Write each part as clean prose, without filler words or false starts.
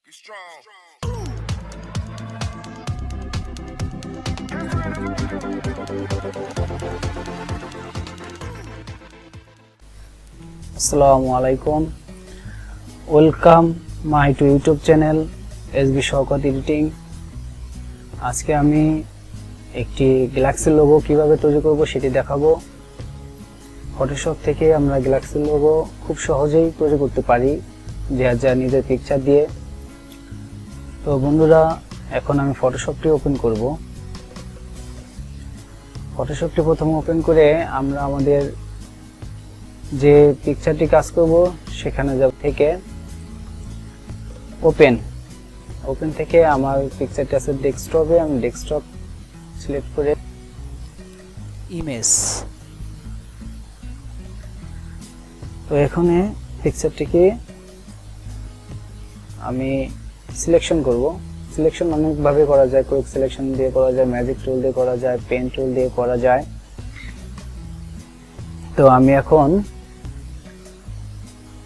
আসসালামু আলাইকুম, welcome my to YouTube channel SB Shawkat editing. আজকে আমি একটি গ্যালাক্সি লোগো কিভাবে তৈরি করব সেটি দেখাবো। ফটোশপ থেকে আমরা গ্যালাক্সি লোগো খুব সহজেই তৈরি করতে পারি যা নিজের পিকচার দিয়ে। তো বন্ধুরা, এখন আমি ফটোশপটি ওপেন করব। ফটোশপটি প্রথমে ওপেন করে আমরা আমাদের যে পিকচারটি কাজ করব সেখানে যাব, থেকে ওপেন থেকে আমার পিকচারটি আছে ডেস্কটপে। আমি ডেস্কটপ সিলেক্ট করে ইমেজ, তো এখানে পিকচারটিকে আমি সিলেকশন করব। সিলেকশন অনেকভাবে করা যায়, কুইক সিলেকশন দিয়ে করা যায়, ম্যাজিক টুল দিয়ে করা যায়, পেন টুল দিয়ে করা যায়। তো আমি এখন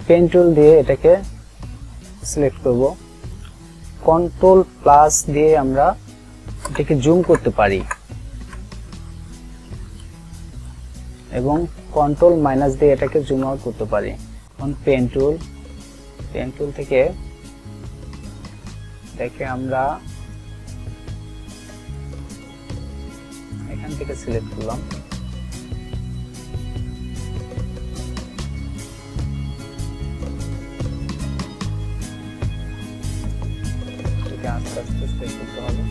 পেন টুল দিয়ে এটাকে সিলেক্ট করব। কন্ট্রোল প্লাস দিয়ে আমরা এটাকে জুম করতে পারি এবং কন্ট্রোল মাইনাস দিয়ে এটাকে জুম আউট করতে পারি। এখন পেন টুল থেকে দেখে আমরা এখান থেকে সিলেক্ট করলাম। আস্তে আস্তে সিলেক্ট করতে হবে।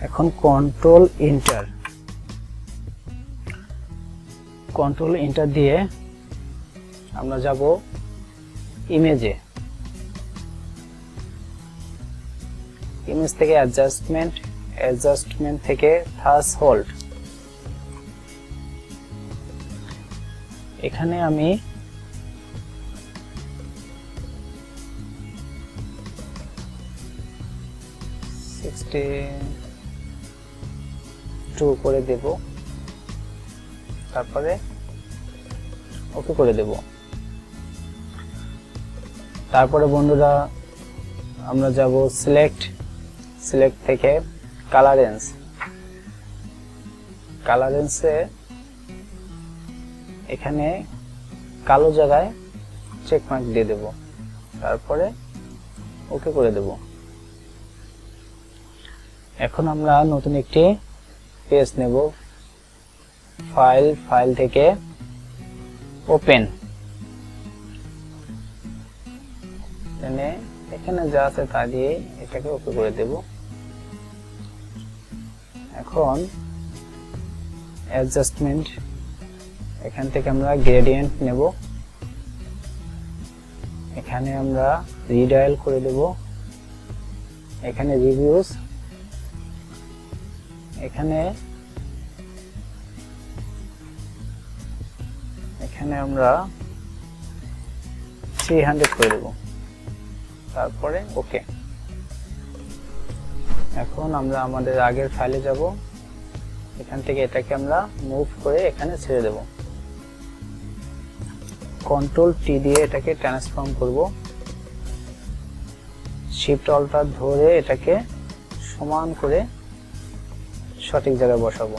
এখন কন্ট্রোল এন্টার দিয়ে আমরা যাব ইমেজ থেকে অ্যাডজাস্টমেন্ট থেকে থ্রেশহোল্ড। এখানে আমি করে দেব, তারপরে ওকে করে দেব। তারপরে বন্ধুরা আমরা যাব সিলেক্ট থেকে কালারেন্সে এখানে কালো জায়গায় চেক মার্ক দিয়ে দেব, তারপরে ওকে করে দেব। এখন আমরা নতুন একটি পেজ নেব। ফাইল থেকে ওপেন, এখানে যা আছে তা দিয়ে এটাকে ওকে করে দেব। এখন অ্যাডজাস্টমেন্ট, এখান থেকে আমরা গ্রেডিয়েন্ট নেব। এখানে আমরা রিডায়াল করে দেব। এখানে রিভিউজ, এখানে আমরা 300 করে দেব, তারপরে ওকে। এখন আমরা আমাদের আগের ফাইলে যাব। এখান থেকে এটাকে আমরা মুভ করে এখানে ছেড়ে দেব। কন্ট্রোল টি দিয়ে এটাকে ট্রান্সফর্ম করব। শিফট অল্টার ধরে এটাকে সমান করে সঠিক জায়গায় বসাবো।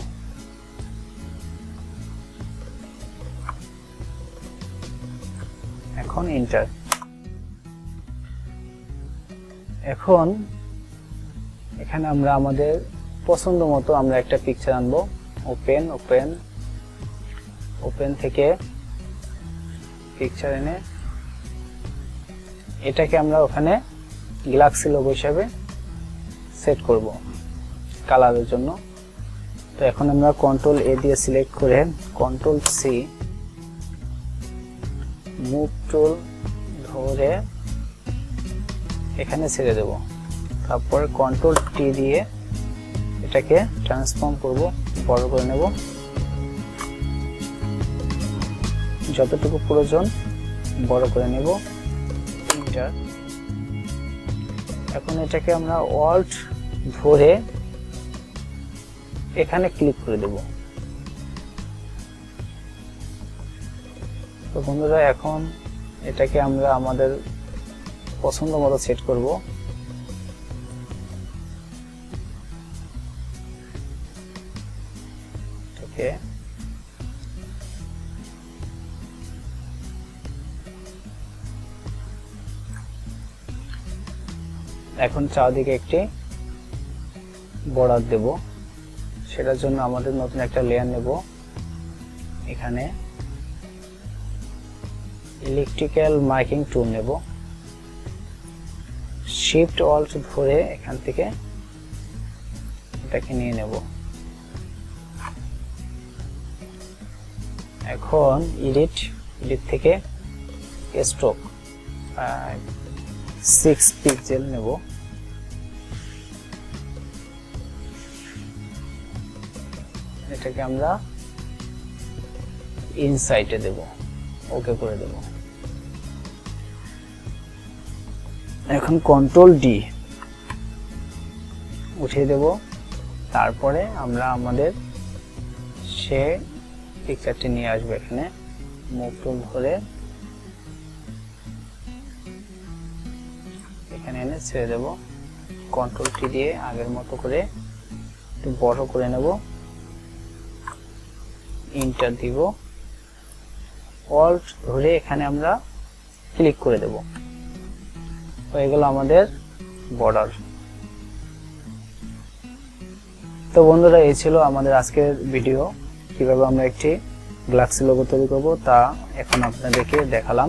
এখন এন্টার। এখন এখানে আমরা আমাদের পছন্দ মতো আমরা একটা পিকচার আনবো। ওপেন থেকে পিকচার এনে এটাকে আমরা ওখানে গ্যালাক্সি লোগো হিসেবে সেট করব কালারের জন্য। তো এখন আমরা কন্ট্রোল এ দিয়ে সিলেক্ট করে কন্ট্রোল সি মুভ টুল ধরে এখানে ছেড়ে দেব। তারপর কন্ট্রোল টি দিয়ে এটাকে ট্রান্সফর্ম করব, বড় করে নেব যতটুকু প্রয়োজন, বড় করে নেব। এন্টার। এখন এটাকে আমরা অল্ট ধরে এখানে ক্লিক করে দেব। তো বন্ধুরা এখন এটাকে আমরা আমাদের পছন্দ মতো সেট করব। ওকে, এখন চারদিকে একটি বর্ডার দেব। সেটার জন্য আমাদের নতুন একটা লেয়ার নেব। এখানে ইলেকট্রিক্যাল মার্কিং টুল নেব, শিফট অল্ট ধরে এখান থেকে এটাকে নিয়ে নেব। এখন এডিট থেকে স্ট্রোক 6 পিক্সেল নেব। এটাকে আমরা ইনসাইটে দেব, ওকে করে দেব। এখন কন্ট্রোল ডি উঠিয়ে দেব। তারপরে আমরা আমাদের সে পিকচারটি নিয়ে আসবো। এখানে মুভ টুল ধরে এখানে এনে ছেড়ে দেব। কন্ট্রোল টি দিয়ে আগের মতো করে একটু বড় করে নেব, এন্টার দিব। অল্ট ধরে এখানে আমরা ক্লিক করে দেব। হয়ে গেল আমাদের বর্ডার। তো বন্ধুরা, এই ছিল আমাদের আজকের ভিডিও। কিভাবে আমরা একটি গ্যালাক্সি লোগো তৈরি করব তা এখন আপনাদেরকে দেখালাম।